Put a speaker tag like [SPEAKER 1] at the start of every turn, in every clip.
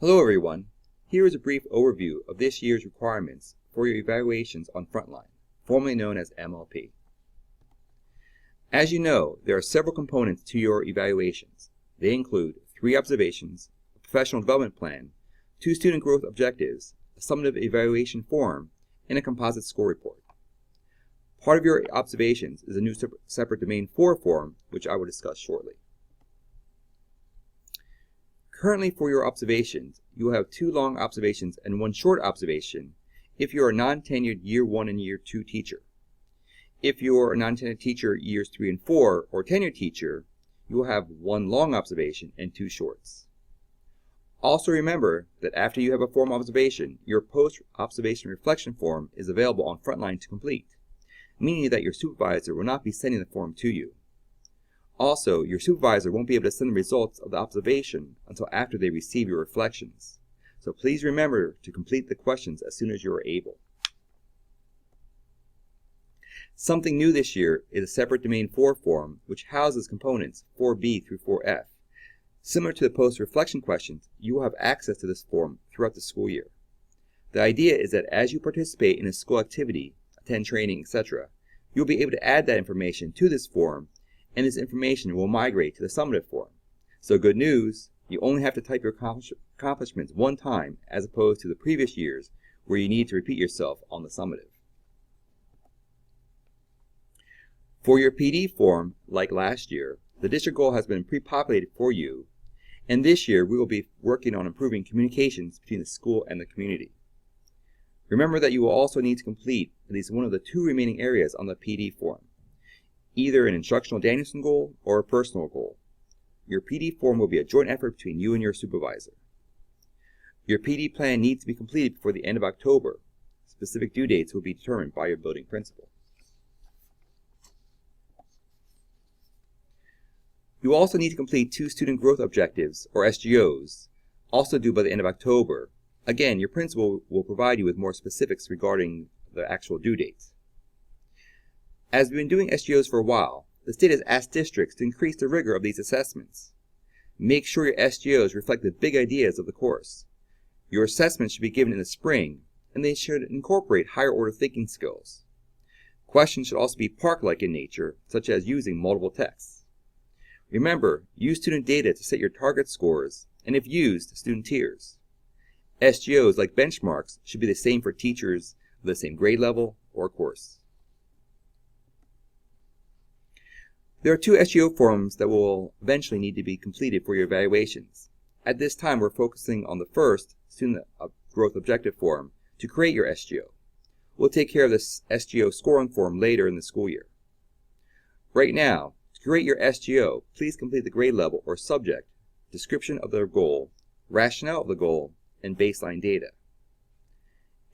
[SPEAKER 1] Hello everyone. Here is a brief overview of this year's requirements for your evaluations on Frontline, formerly known as MLP. As you know, there are several components to your evaluations. They include 3 observations, a professional development plan, 2 student growth objectives, a summative evaluation form, and a composite score report. Part of your observations is a new separate Domain 4 form, which I will discuss shortly. Currently, for your observations, you will have 2 long observations and 1 short observation if you are a non-tenured Year 1 and Year 2 teacher. If you are a non-tenured teacher Years 3 and 4 or tenured teacher, you will have 1 long observation and 2 shorts. Also remember that after you have a formal observation, your post-observation reflection form is available on Frontline to complete, meaning that your supervisor will not be sending the form to you. Also, your supervisor won't be able to send the results of the observation until after they receive your reflections. So please remember to complete the questions as soon as you are able. Something new this year is a separate Domain 4 form which houses components 4B through 4F. Similar to the post-reflection questions, you will have access to this form throughout the school year. The idea is that as you participate in a school activity, attend training, etc., you'll be able to add that information to this form, and this information will migrate to the summative form. So good news, you only have to type your accomplishments 1 time as opposed to the previous years where you need to repeat yourself on the summative. For your PD form, like last year, the district goal has been pre-populated for you, and this year we will be working on improving communications between the school and the community. Remember that you will also need to complete at least one of the 2 remaining areas on the PD form, either an instructional Danielson goal or a personal goal. Your PD form will be a joint effort between you and your supervisor. Your PD plan needs to be completed before the end of October. Specific due dates will be determined by your building principal. You also need to complete 2 student growth objectives, or SGOs, also due by the end of October. Again, your principal will provide you with more specifics regarding the actual due dates. As we've been doing SGOs for a while, the state has asked districts to increase the rigor of these assessments. Make sure your SGOs reflect the big ideas of the course. Your assessments should be given in the spring, and they should incorporate higher order thinking skills. Questions should also be park-like in nature, such as using multiple texts. Remember, use student data to set your target scores, and if used, student tiers. SGOs, like benchmarks, should be the same for teachers of the same grade level or course. There are 2 SGO forms that will eventually need to be completed for your evaluations. At this time, we're focusing on the first, Student Growth Objective form, to create your SGO. We'll take care of this SGO scoring form later in the school year. Right now, to create your SGO, please complete the grade level or subject, description of the goal, rationale of the goal, and baseline data.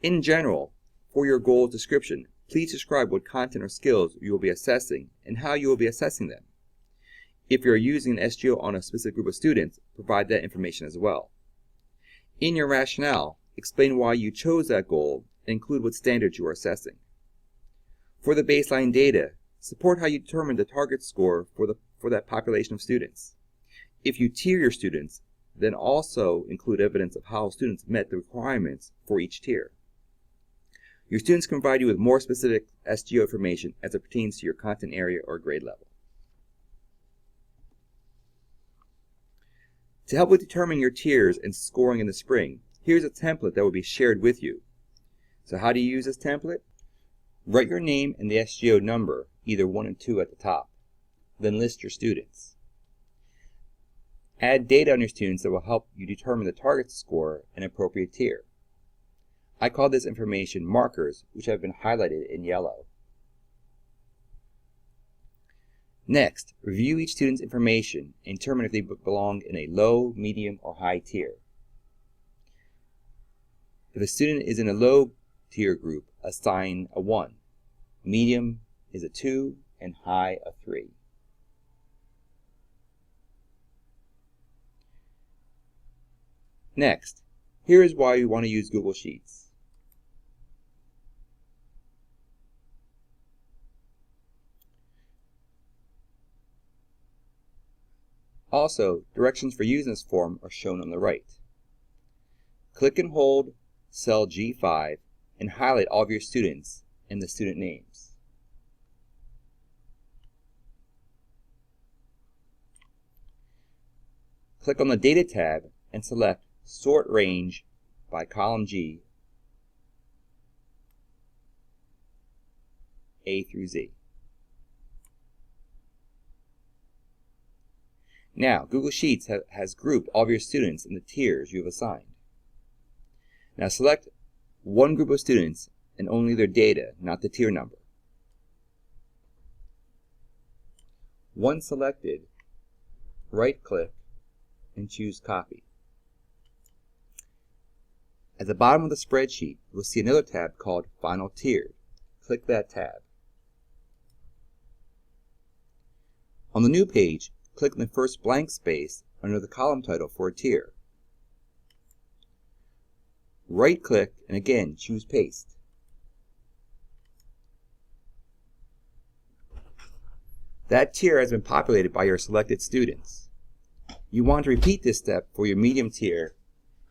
[SPEAKER 1] In general, for your goal description, please describe what content or skills you will be assessing and how you will be assessing them. If you are using an SGO on a specific group of students, provide that information as well. In your rationale, explain why you chose that goal and include what standards you are assessing. For the baseline data, support how you determine the target score for that population of students. If you tier your students, then also include evidence of how students met the requirements for each tier. Your students can provide you with more specific SGO information as it pertains to your content area or grade level. To help with determining your tiers and scoring in the spring, here's a template that will be shared with you. So how do you use this template? Write your name and the SGO number, either 1 and 2 at the top. Then list your students. Add data on your students that will help you determine the target score and appropriate tier. I call this information markers, which have been highlighted in yellow. Next, review each student's information and determine if they belong in a low, medium, or high tier. If a student is in a low tier group, assign a 1. Medium is a 2, and high a 3. Next, here is why you want to use Google Sheets. Also, directions for using this form are shown on the right. Click and hold cell G5 and highlight all of your students and the student names. Click on the Data tab and select Sort Range by column G, A through Z. Now, Google Sheets has grouped all of your students in the tiers you have assigned. Now select one group of students and only their data, not the tier number. Once selected, right-click and choose Copy. At the bottom of the spreadsheet, you will see another tab called Final Tiered. Click that tab. On the new page, click on the first blank space under the column title for a tier. Right-click and again choose Paste. That tier has been populated by your selected students. You want to repeat this step for your medium tier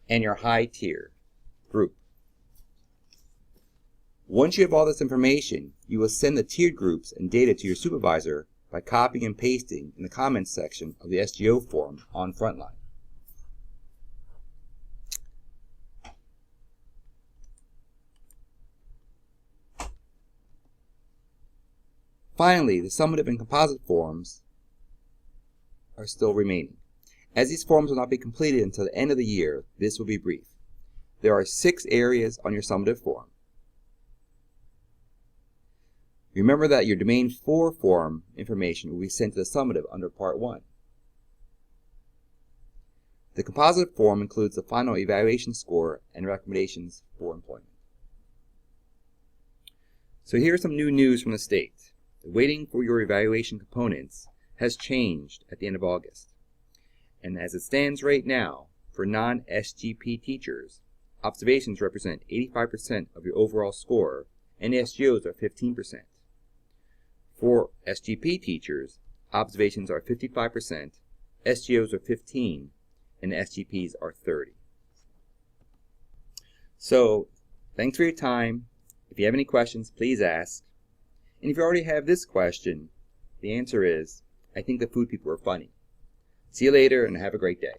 [SPEAKER 1] and your high tier group. Once you have all this information, you will send the tiered groups and data to your supervisor by copying and pasting in the comments section of the SGO form on Frontline. Finally, the summative and composite forms are still remaining. As these forms will not be completed until the end of the year, this will be brief. There are 6 areas on your summative form. Remember that your Domain 4 form information will be sent to the summative under Part 1. The composite form includes the final evaluation score and recommendations for employment. So here's some new news from the state. The weighting for your evaluation components has changed at the end of August. And as it stands right now, for non-SGP teachers, observations represent 85% of your overall score, and SGOs are 15%. For SGP teachers, observations are 55%, SGOs are 15%, and SGPs are 30%. So, thanks for your time. If you have any questions, please ask. And if you already have this question, the answer is, I think the food people are funny. See you later and have a great day.